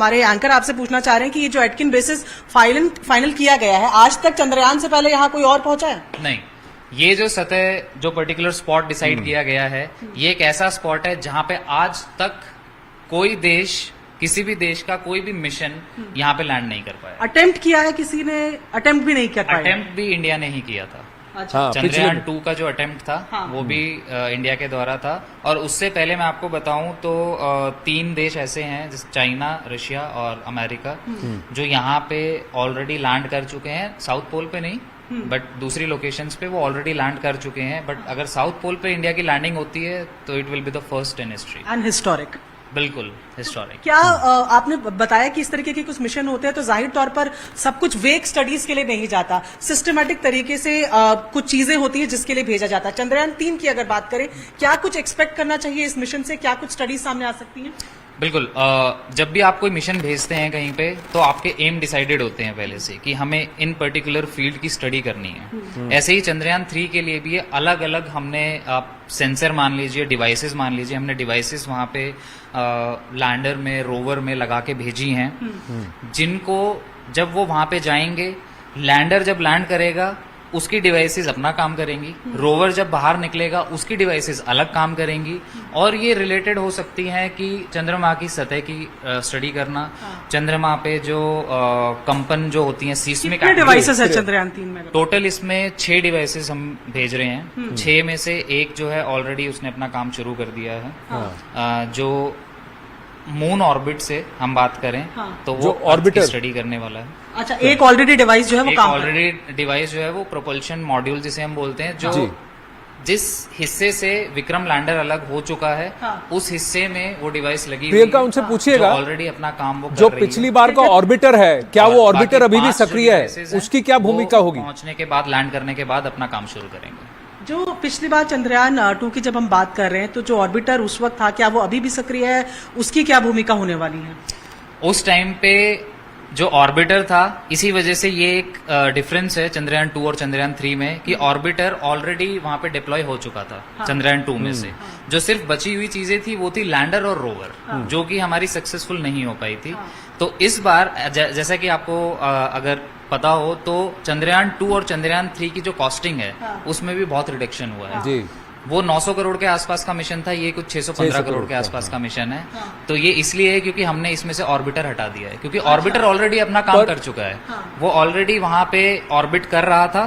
हमारे एंकर आपसे पूछना चाह रहे हैं कि ये जो एटकिन बेसिस फाइनल किया गया है, आज तक चंद्रयान से पहले यहाँ कोई और पहुंचा है? नहीं, ये जो सतह जो पर्टिकुलर स्पॉट डिसाइड किया गया है, ये एक ऐसा स्पॉट है जहां पे आज तक कोई देश, किसी भी देश का कोई भी मिशन यहाँ पे लैंड नहीं कर पाया। अटेम्प्ट किया है किसी ने? अटेम्प्ट भी नहीं कर पाया। अटेम्प्ट भी इंडिया ने ही किया था। अच्छा। हाँ, चंद्रयान 2 का जो अटेम्प्ट था, हाँ। वो भी इंडिया के द्वारा था। और उससे पहले मैं आपको बताऊं तो 3 देश ऐसे हैं, जैसे चाइना, रशिया और अमेरिका, जो यहाँ पे ऑलरेडी लैंड कर चुके हैं। साउथ पोल पे नहीं, बट दूसरी लोकेशंस पे वो ऑलरेडी लैंड कर चुके हैं। बट अगर साउथ पोल पे इंडिया की लैंडिंग होती है तो it will be the first in history and historic. बिल्कुल हिस्टोरिक। क्या आपने बताया कि इस तरीके के कुछ मिशन होते हैं तो जाहिर तौर पर सब कुछ वेक स्टडीज के लिए नहीं जाता, सिस्टमैटिक तरीके से कुछ चीजें होती है जिसके लिए भेजा जाता है। चंद्रयान 3 की अगर बात करें, क्या कुछ एक्सपेक्ट करना चाहिए इस मिशन से? क्या कुछ स्टडीज सामने आ सकती हैं? बिल्कुल। जब भी आप कोई मिशन भेजते हैं कहीं पे, तो आपके एम डिसाइडेड होते हैं पहले से कि हमें इन पर्टिकुलर फील्ड की स्टडी करनी है। ऐसे ही चंद्रयान 3 के लिए भी अलग अलग हमने, आप सेंसर मान लीजिए, डिवाइसेस मान लीजिए, हमने डिवाइसेस वहाँ पे लैंडर में, रोवर में लगा के भेजी हैं, जिनको जब वो वहाँ पे जाएंगे, लैंडर जब लैंड करेगा उसकी डिवाइसेस अपना काम करेंगी, रोवर जब बाहर निकलेगा उसकी डिवाइसेस अलग काम करेंगी। और ये रिलेटेड हो सकती हैं कि चंद्रमा की सतह की स्टडी करना, चंद्रमा पे जो कंपन जो होती हैं, सीस्मिक डिवाइसेस है चंद्रयान 3 में? टोटल इसमें 6 डिवाइसेस हम भेज रहे हैं। 6 में से एक जो है ऑलरेडी उसने अपना काम शुरू कर दिया है। जो मून ऑर्बिट से हम बात करें, तो वो ऑर्बिटर स्टडी करने वाला है। अच्छा, एक ऑलरेडी डिवाइस जो है वो काम ऑलरेडी डिवाइस जो है वो प्रोपल्शन मॉड्यूल जिसे हम बोलते हैं, जो जिस हिस्से से विक्रम लैंडर अलग हो चुका है, उस हिस्से में वो डिवाइस लगी। प्रियंका, उनसे पूछिएगा ऑलरेडी अपना काम वो जो पिछली बार का ऑर्बिटर है, क्या वो ऑर्बिटर अभी भी सक्रिय है? उसकी क्या भूमिका होगी? पहुंचने के बाद, लैंड करने के बाद अपना काम शुरू करेंगे। जो पिछली बार चंद्रयान 2 की जब हम बात कर रहे हैं, तो जो ऑर्बिटर उस वक्त था, क्या वो अभी भी सक्रिय है? उसकी क्या भूमिका होने वाली है? उस टाइम पे जो ऑर्बिटर था, इसी वजह से ये एक डिफरेंस है चंद्रयान 2 और चंद्रयान 3 में, कि ऑर्बिटर ऑलरेडी वहां पे डिप्लॉय हो चुका था। चंद्रयान 2 में से जो सिर्फ बची हुई चीजें थी वो थी लैंडर और रोवर, जो कि हमारी सक्सेसफुल नहीं हो पाई थी। तो इस बार जैसा कि आपको अगर पता हो तो चंद्रयान 2 और चंद्रयान 3 की जो कॉस्टिंग है, उसमें भी बहुत रिडक्शन हुआ है। जी, वो 900 करोड़ के आसपास का मिशन था, ये कुछ 615 करोड़ के आसपास का मिशन है। तो ये इसलिए है क्योंकि हमने इसमें से ऑर्बिटर हटा दिया है, क्योंकि ऑर्बिटर ऑलरेडी अपना काम कर चुका है। वो ऑलरेडी वहां पे ऑर्बिट कर रहा था,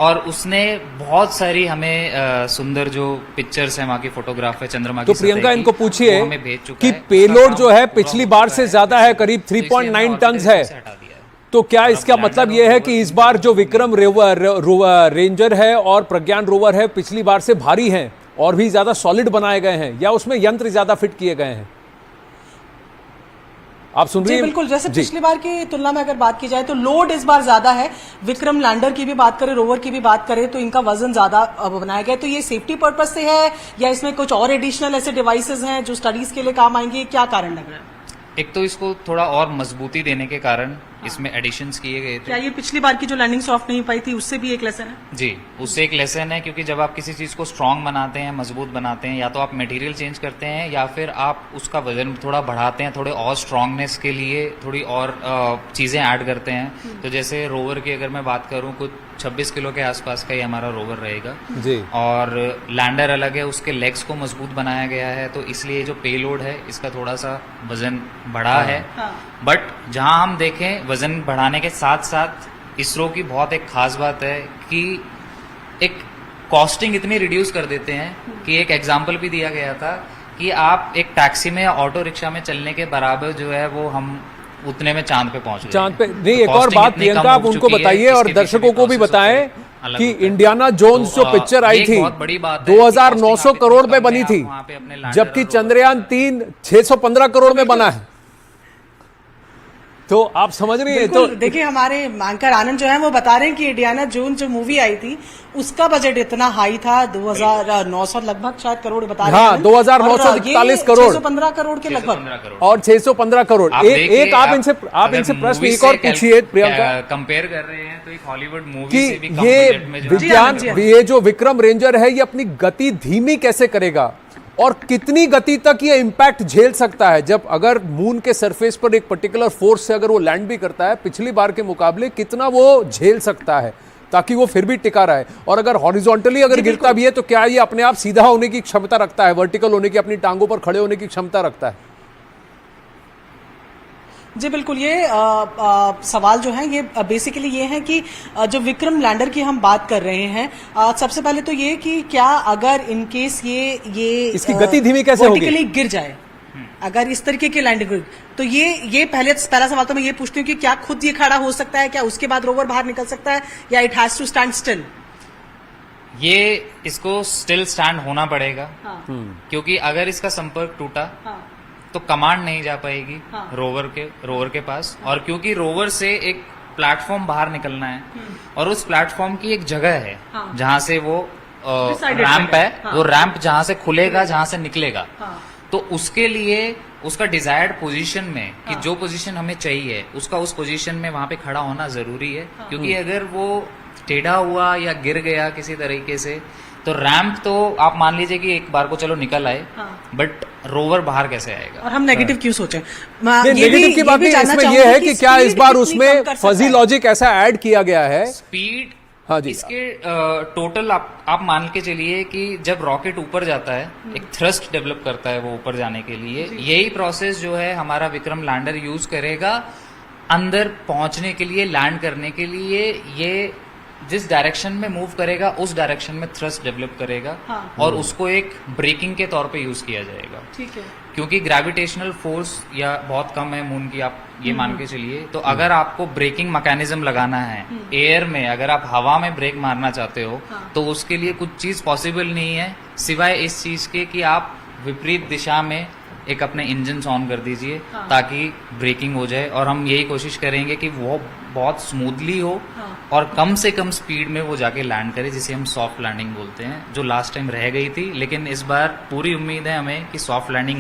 और उसने बहुत सारी हमें सुंदर जो पिक्चर्स है, वहां की फोटोग्राफ है चंद्रमा की। तो प्रियंका, इनको पूछिए हमें भेज चुका कि पेलोड जो है पिछली बार से ज्यादा है, करीब 3.9 टन है। तो क्या इसका मतलब यह है कि इस बार जो विक्रम रेंजर है और प्रज्ञान रोवर है, पिछली बार से भारी हैं और भी ज्यादा सॉलिड बनाए गए हैं, या उसमें यंत्र ज्यादा फिट किए गए हैं? आप सुन रही हैं? बिल्कुल, जैसे पिछली बार की तुलना में अगर बात की जाए तो लोड इस बार ज्यादा है। विक्रम लैंडर की भी बात करें, रोवर की भी बात करें, तो इनका वजन ज्यादा बनाया गया। तो ये सेफ्टी पर्पज से है, या इसमें कुछ और एडिशनल ऐसे डिवाइसेस हैं जो स्टडीज के लिए काम आएंगे? क्या कारण लग रहा है? एक तो इसको थोड़ा और मजबूती देने के कारण इसमें एडिशंस किए गए थे। क्या ये पिछली बार की जो लैंडिंग सॉफ्ट नहीं पाई थी, उससे भी एक लेसन है? जी, उससे एक लेसन है, क्योंकि जब आप किसी चीज को स्ट्रांग बनाते हैं, मजबूत बनाते हैं, या तो आप मटेरियल चेंज करते हैं या फिर आप उसका वजन थोड़ा बढ़ाते हैं, थोड़े और स्ट्रांगनेस के लिए थोड़ी और चीजें ऐड करते हैं। तो जैसे रोवर की अगर मैं बात करूं, कुछ 26 किलो के आसपास का ही हमारा रोवर रहेगा जी। और लैंडर अलग है, उसके लेग्स को मजबूत बनाया गया है, तो इसलिए जो पेलोड है इसका थोड़ा सा वजन बढ़ा है। बट जहां हम देखें, वजन बढ़ाने के साथ साथ इसरो की बहुत एक खास बात है कि एक कॉस्टिंग इतनी रिड्यूस कर देते हैं कि एक एग्जाम्पल भी दिया गया था कि आप एक टैक्सी में या ऑटो रिक्शा में चलने के बराबर जो है वो हम उतने में चांद पे पहुंच गए। चांद पे नहीं, एक और बात प्रियंका आप उनको बताइए और दर्शकों को भी बताएं कि इंडियाना जोन्स जो पिक्चर आई थी 2900 करोड़ में बनी थी, जबकि चंद्रयान 3 615 करोड़ में बना है। तो आप समझ रही है? तो देखिए, हमारे एंकर आनंद जो है वो बता रहे हैं कि इंडियाना जोन जो मूवी आई थी उसका बजट इतना हाई था, 2900 लगभग शायद करोड़ बता रहे हैं। हाँ, 2941 करोड़, 615 करोड़ के लगभग, और 615 करोड़। एक आप इनसे प्रश्न एक और पूछिए प्रियंका। कंपेयर कर रहे हैं तो एक हॉलीवुड मूवी से भी ये विज्ञान, ये जो विक्रम रेंजर है, ये अपनी गति धीमी कैसे करेगा और कितनी गति तक ये इंपैक्ट झेल सकता है? जब अगर मून के सरफेस पर एक पर्टिकुलर फोर्स से अगर वो लैंड भी करता है, पिछली बार के मुकाबले कितना वो झेल सकता है ताकि वो फिर भी टिका रहे? और अगर हॉरिजॉन्टली अगर गिरता भी है तो क्या ये अपने आप सीधा होने की क्षमता रखता है, वर्टिकल होने की, अपनी टांगों पर खड़े होने की क्षमता रखता है? जी बिल्कुल, ये सवाल जो है ये बेसिकली ये है कि जो विक्रम लैंडर की हम बात कर रहे हैं, सबसे पहले तो ये कि क्या अगर इन केस ये इसकी गति धीमी कैसे होगी? वर्टिकली गिर जाए, अगर इस तरीके के लैंडिंग, तो ये पहला सवाल तो मैं ये पूछती हूँ कि क्या खुद ये खड़ा हो सकता है, क्या उसके बाद रोवर बाहर निकल सकता है, या it has to stand still? ये इसको स्टिल स्टैंड होना पड़ेगा। हाँ। क्योंकि अगर इसका संपर्क टूटा हाँ। तो कमांड नहीं जा पाएगी हाँ। रोवर के पास। और क्योंकि रोवर से एक प्लेटफॉर्म बाहर निकलना है और उस प्लेटफॉर्म की एक जगह है हाँ। जहां से वो Decided रैंप जगह। है, हाँ। वो रैंप जहां से खुलेगा, जहां से निकलेगा, हाँ। तो उसके लिए उसका डिजायर्ड पोजीशन में कि हाँ। जो पोजीशन हमें चाहिए उसका उस पोजीशन में वहां पे खड़ा होना जरूरी है। हाँ। क्योंकि अगर वो टेढ़ा हुआ या गिर गया किसी तरीके से, तो रैंप तो आप मान लीजिए कि एक बार को चलो निकल आए, हाँ। बट रोवर बाहर कैसे आएगा? और हम नेगेटिव क्यों सोचें? नेगेटिव की बात नहीं, इसमें यह है कि क्या इस बार उसमें फजी लॉजिक ऐसा ऐड किया गया है? स्पीड, हाँ जी। इसके टोटल आप मान के चलिए कि जब रॉकेट ऊपर जाता है, एक थ्रस्ट डेवलप करता है वो ऊपर जाने के लिए, यही प्रोसेस जो है हमारा विक्रम लैंडर यूज करेगा अंदर पहुंचने के लिए, लैंड करने के लिए। ये जिस डायरेक्शन में मूव करेगा उस डायरेक्शन में थ्रस्ट डेवलप करेगा। हाँ। और उसको एक ब्रेकिंग के तौर पे यूज किया जाएगा। ठीक है। क्योंकि ग्रेविटेशनल फोर्स या बहुत कम है मून की, आप ये मान के चलिए। तो अगर आपको ब्रेकिंग मैकेनिज्म लगाना है एयर में, अगर आप हवा में ब्रेक मारना चाहते हो, हाँ। तो उसके लिए कुछ चीज पॉसिबल नहीं है सिवाय इस चीज के कि आप विपरीत दिशा में एक अपने इंजन ऑन कर दीजिए, हाँ। ताकि ब्रेकिंग हो जाए। और हम यही कोशिश करेंगे कि वो बहुत स्मूथली हो, हाँ। और कम से कम स्पीड में वो जाके लैंड करे, जिसे हम सॉफ्ट लैंडिंग बोलते हैं, जो लास्ट टाइम रह गई थी। लेकिन इस बार पूरी उम्मीद है हमें कि सॉफ्ट लैंडिंग